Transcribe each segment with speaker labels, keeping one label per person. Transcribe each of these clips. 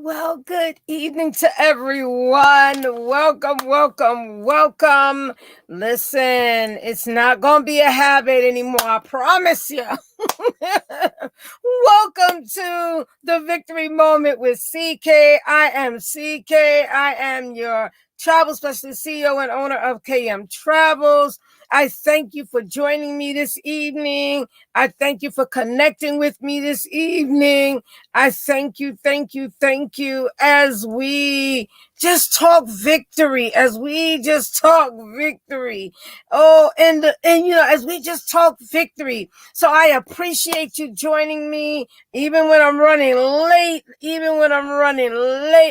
Speaker 1: Well, good evening to everyone. Welcome, welcome, welcome. Listen, it's not going to be a habit anymore. I promise you. Welcome to the Victory Moment with CK. I am CK. I am your travel specialist, CEO, and owner of KM Travels. I thank you for joining me this evening. I thank you for connecting with me this evening. I thank you as we just talk victory, Oh, as we just talk victory. So I appreciate you joining me, even when I'm running late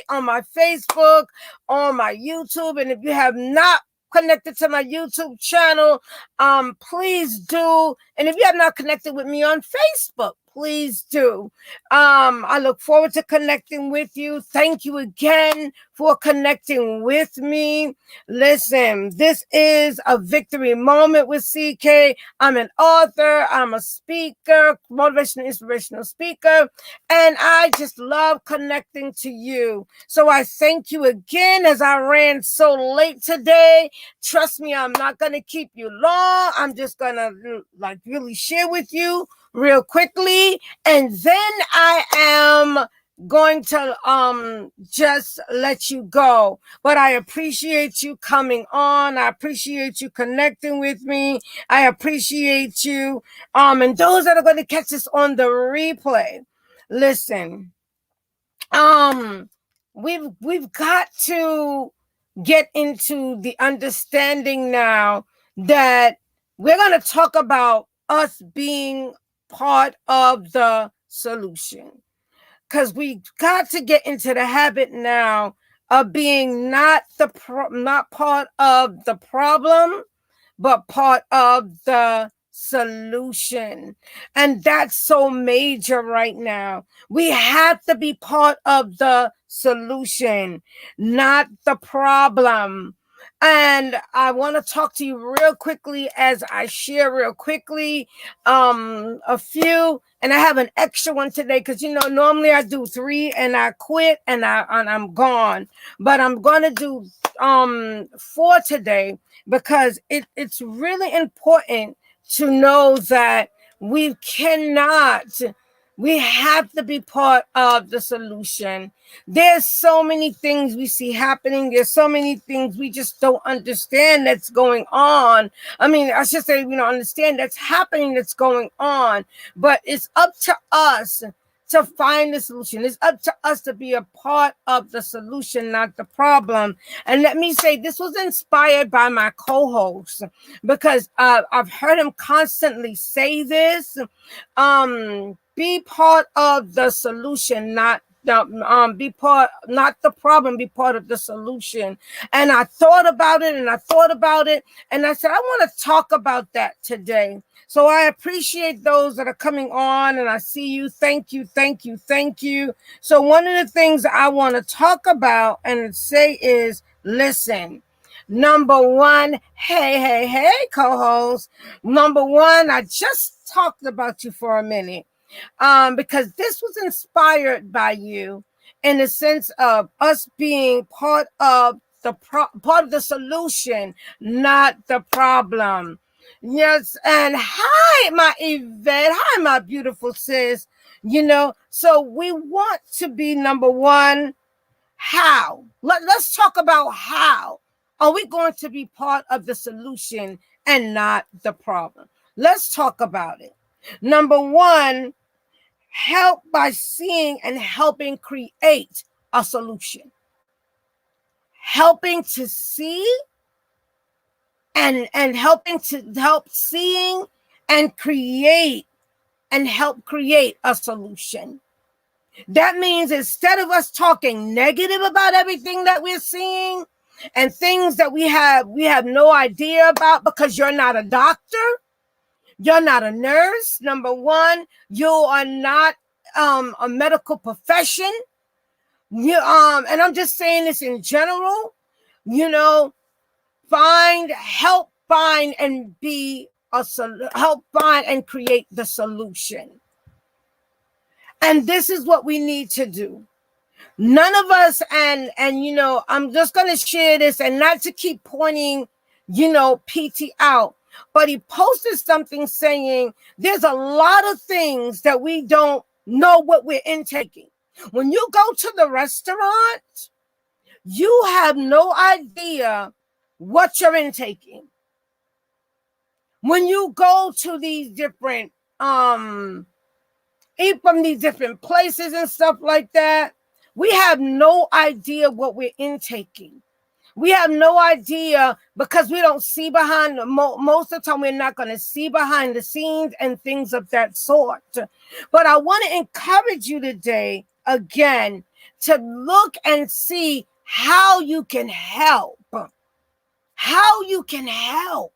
Speaker 1: on my Facebook, on my YouTube. And if you have not connected to my YouTube channel, please do. And if you have not connected with me on Facebook, please do. I look forward to connecting with you. Thank you again for connecting with me. Listen, this is a victory moment with CK. I'm an author, I'm a speaker, motivational, inspirational speaker, and I just love connecting to you. So I thank you again as I ran so late today. Trust me, I'm not going to keep you long. I'm just going to really share with you real quickly, and then I am going to just let you go. But I appreciate you coming on. I appreciate you connecting with me. I appreciate you. And those that are going to catch this on the replay, listen. We've got to get into the understanding now that we're going to talk about us being part of the solution, because we got to get into the habit now of being not part of the problem, but part of the solution. And that's so major right now. We have to be part of the solution, not the problem. And I want to talk to you real quickly as I share real quickly a few, and I have an extra one today because normally I do 3 and I quit and I'm gone, but I'm gonna do 4 today because it's really important to know that we have to be part of the solution. There's so many things we see happening. There's so many things we just don't understand that's going on. I mean, I should say we don't understand that's happening, that's going on. But it's up to us to find the solution. It's up to us to be a part of the solution, not the problem. And let me say, this was inspired by my co-host, because I've heard him constantly say this. Be part of the solution, not the problem, be part of the solution. And I thought about it and I said, I want to talk about that today. So I appreciate those that are coming on, and I see you. Thank you. So one of the things I want to talk about and say is, listen, number one, hey, co-host. Number one, I just talked about you for a minute. Because this was inspired by you in the sense of us being part of the solution, not the problem. Yes, and hi, my Yvette. Hi, my beautiful sis. So we want to be number one. How? Let's talk about how are we going to be part of the solution and not the problem. Let's talk about it. Number one, help by seeing and helping create a solution. Helping to see and helping to help seeing and create and help create a solution. That means instead of us talking negative about everything that we're seeing and things that we have no idea about, because you're not a doctor, you're not a nurse. Number one, you are not a medical profession. And I'm just saying this in general. Help find and create the solution. And this is what we need to do. None of us, and I'm just going to share this, and not to keep pointing, PT out, but he posted something saying there's a lot of things that we don't know what we're intaking. When you go to the restaurant, you have no idea what you're intaking. When you go to these different eat from these different places and stuff like that, we have no idea what we're intaking. We have no idea because we don't see behind. Most of the time, we're not going to see behind the scenes and things of that sort. But I want to encourage you today, again, to look and see how you can help. How you can help.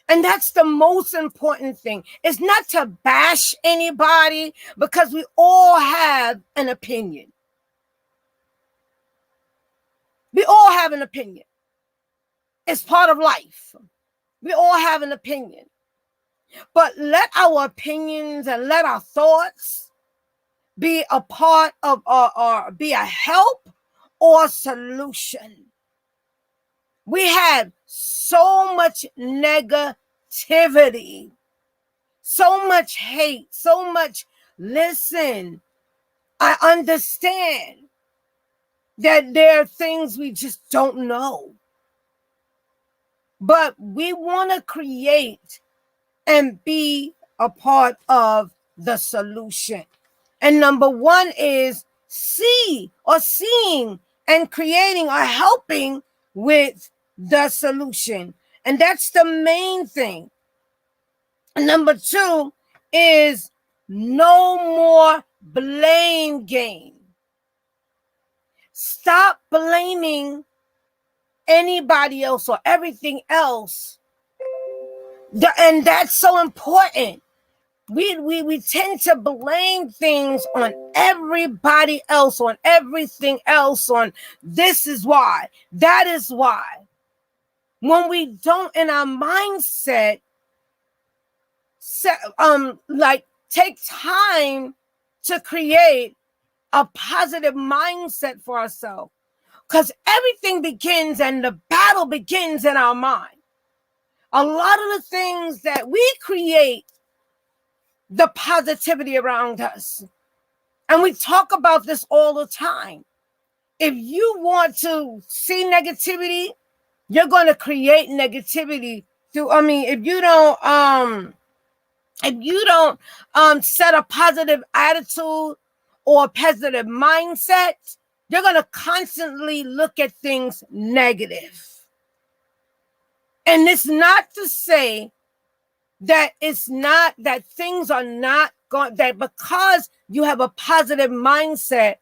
Speaker 1: And that's the most important thing. It's not to bash anybody, because we all have an opinion. We all have an opinion. It's part of life. We all have an opinion. But let our opinions and let our thoughts be a part of or be a help or solution. We have so much negativity, so much hate, so much. Listen, I understand that there are things we just don't know. But we want to create and be a part of the solution. And number one is seeing and creating or helping with the solution. And that's the main thing. Number two is no more blame game. Stop blaming anybody else or everything else. And that's so important. We tend to blame things on everybody else, on everything else, on this is why, that is why. When we don't, in our mindset, take time to create a positive mindset for ourselves, because everything begins and the battle begins in our mind. A lot of the things that we create the positivity around us. And we talk about this all the time. If you want to see negativity, you're going to create negativity through, if you don't set a positive attitude or a positive mindset, you're going to constantly look at things negative. And it's not to say that it's not, that things are not going, that because you have a positive mindset,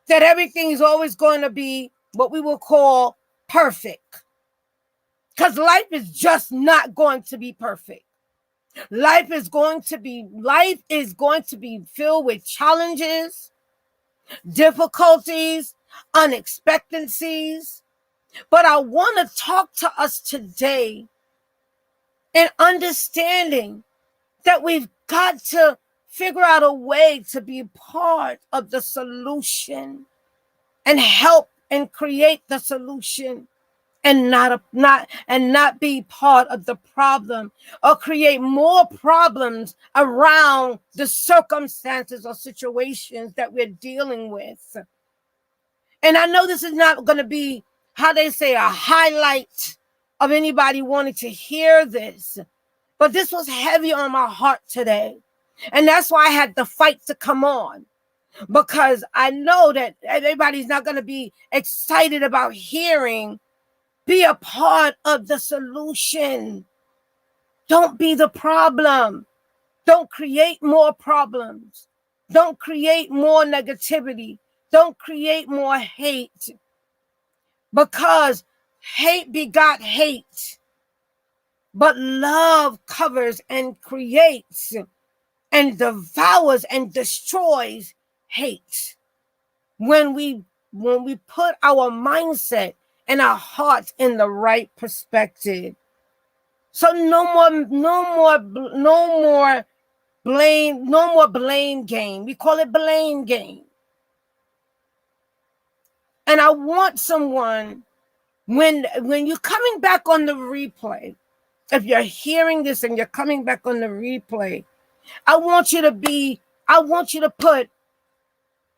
Speaker 1: that everything is always going to be what we will call perfect. Because life is just not going to be perfect. Life is going to be filled with challenges, difficulties, unexpectancies. But I want to talk to us today in understanding that we've got to figure out a way to be part of the solution and help and create the solution, and not be part of the problem or create more problems around the circumstances or situations that we're dealing with. And I know this is not going to be, how they say, a highlight of anybody wanting to hear this, but this was heavy on my heart today. And that's why I had the fight to come on, because I know that everybody's not going to be excited about hearing, be a part of the solution. Don't be the problem. Don't create more problems. Don't create more negativity. Don't create more hate, because hate begot hate. But love covers and creates and devours and destroys hate. When we put our mindset and our hearts in the right perspective. So no more blame game. We call it blame game. And I want someone, when you're coming back on the replay, if you're hearing this and you're coming back on the replay, I want you to put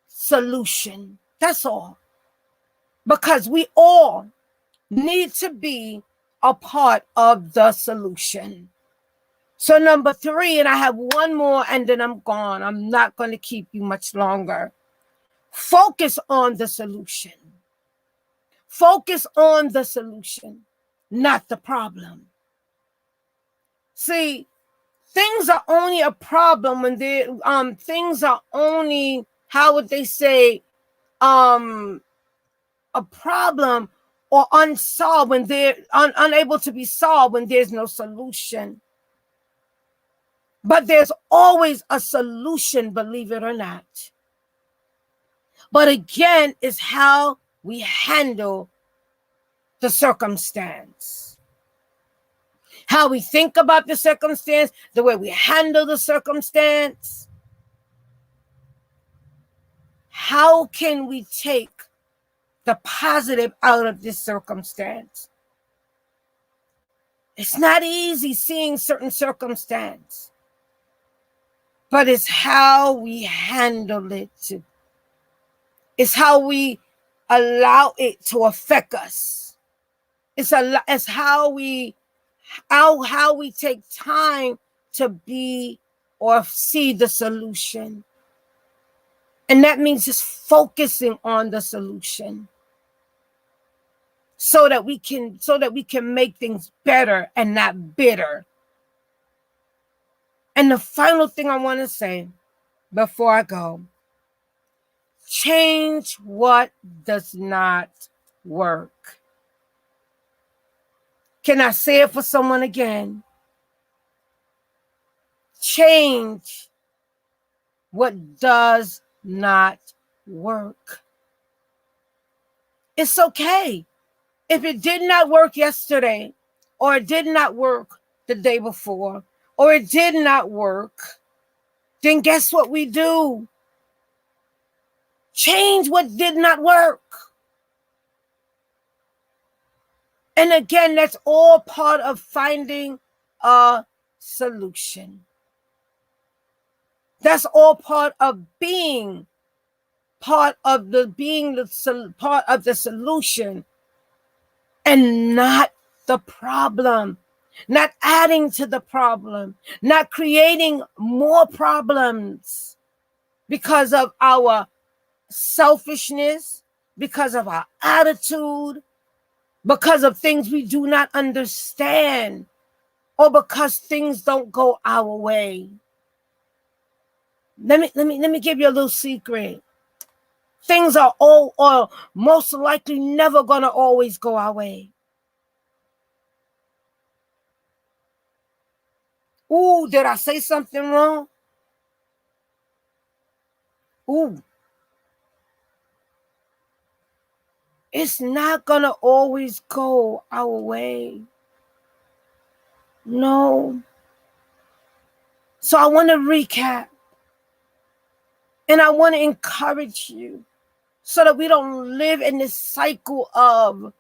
Speaker 1: solution. That's all. Because we all need to be a part of the solution. So number 3, and I have one more and then I'm gone. I'm not going to keep you much longer. Focus on the solution. Focus on the solution, not the problem. See, things are only a problem when things are only, how would they say, a problem or unsolved when they're unable to be solved when there's no solution. But there's always a solution, believe it or not. But again, it's how we handle the circumstance. How we think about the circumstance, the way we handle the circumstance. How can we take the positive out of this circumstance? It's not easy seeing certain circumstance, but it's how we handle it. It's how we allow it to affect us. It's how we take time to be or see the solution. And that means just focusing on the solution so that we can make things better and not bitter. And the final thing I want to say before I go, change what does not work. Can I say it for someone again? Change what does not work. It's okay. If it did not work yesterday, or it did not work the day before, or it did not work, then guess what we do? Change what did not work. And again, that's all part of finding a solution. That's all part of being part of the solution and not the problem, not adding to the problem, not creating more problems because of our selfishness, because of our attitude, because of things we do not understand, or because things don't go our way. Let me give you a little secret. Things are all or most likely never gonna always go our way. Ooh, did I say something wrong? Ooh. It's not gonna always go our way. No. So I want to recap. And I want to encourage you so that we don't live in this cycle of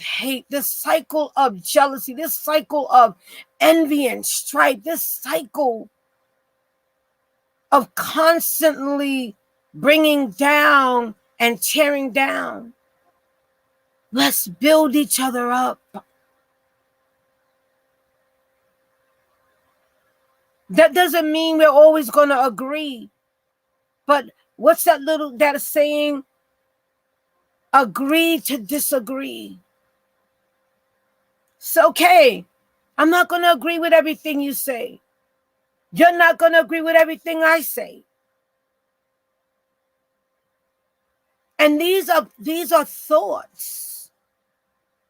Speaker 1: hate, this cycle of jealousy, this cycle of envy and strife, this cycle of constantly bringing down and tearing down. Let's build each other up. That doesn't mean we're always going to agree. But what's that saying? Agree to disagree. It's okay. I'm not going to agree with everything you say. You're not going to agree with everything I say. And these are thoughts.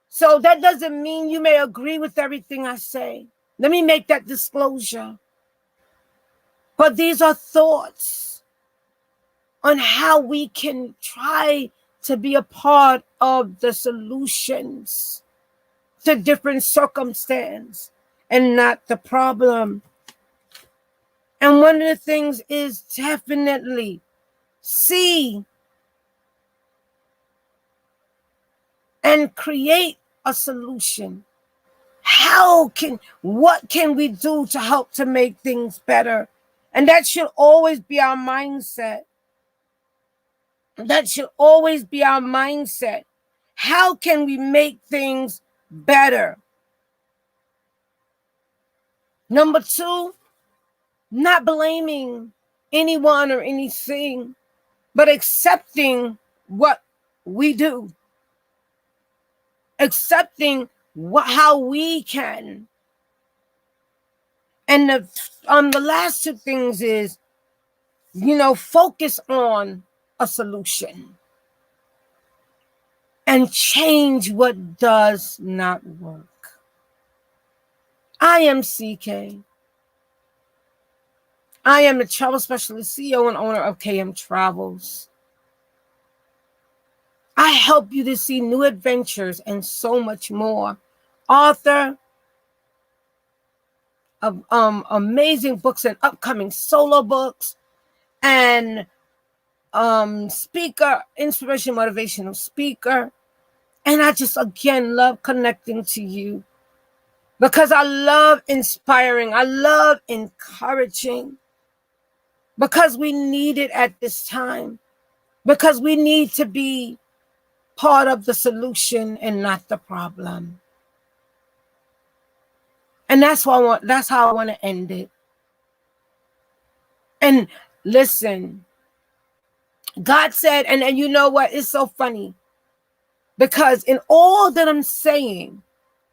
Speaker 1: So that doesn't mean you may agree with everything I say. Let me make that disclosure. But these are thoughts on how we can try to be a part of the solutions to different circumstances and not the problem. And one of the things is definitely see and create a solution. What can we do to help to make things better? And that should always be our mindset. That should always be our mindset. How can we make things better? Number two, not blaming anyone or anything, but accepting what we do. Accepting how we can. And the last two things is, focus on a solution and change what does not work. I am CK. I am the travel specialist, CEO and owner of KM Travels. I help you to see new adventures and so much more. Author of amazing books and upcoming solo books, and speaker, inspiration, motivational speaker. And I just, again, love connecting to you because I love inspiring. I love encouraging because we need it at this time, because we need to be part of the solution and not the problem. And that's how I want to end it. And listen, God said, and you know what? It's so funny because in all that I'm saying,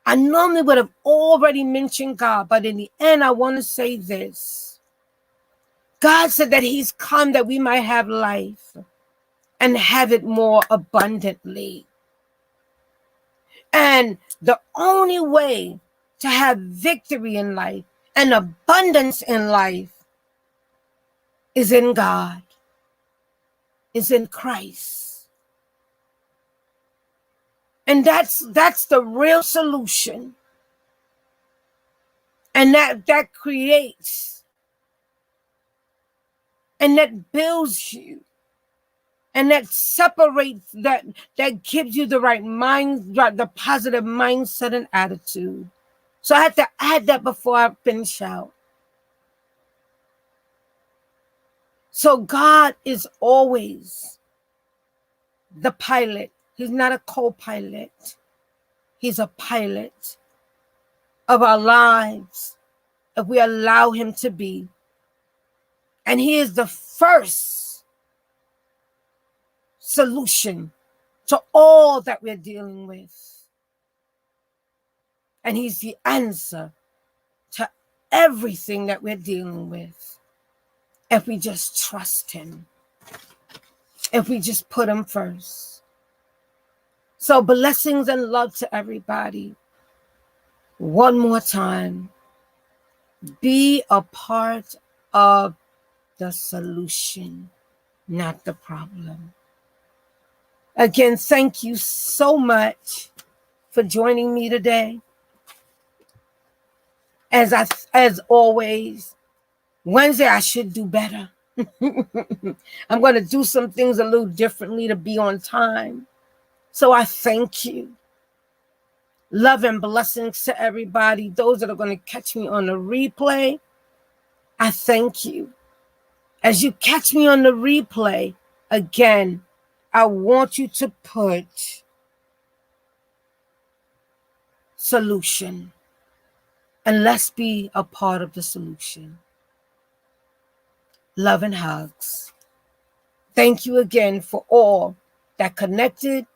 Speaker 1: I normally would have already mentioned God, but in the end, I want to say this. God said that he's come that we might have life and have it more abundantly. And the only way to have victory in life and abundance in life is in God, is in Christ. And that's the real solution. And that creates and that builds you. And that separates, that gives you the right mind, the positive mindset and attitude. So I had to add that before I finish out. So God is always the pilot. He's not a co-pilot. He's a pilot of our lives if we allow him to be. And he is the first solution to all that we're dealing with. And he's the answer to everything that we're dealing with. If we just trust him. If we just put him first. So blessings and love to everybody. One more time. Be a part of the solution, not the problem. Again, thank you so much for joining me today. As always, Wednesday I should do better. I'm going to do some things a little differently to be on time. So I thank you. Love and blessings to everybody. Those that are going to catch me on the replay, I thank you. As you catch me on the replay, again, I want you to put solution. And let's be a part of the solution. Love and hugs. Thank you again for all that connected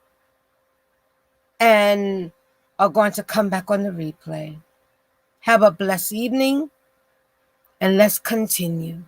Speaker 1: and are going to come back on the replay. Have a blessed evening, and let's continue.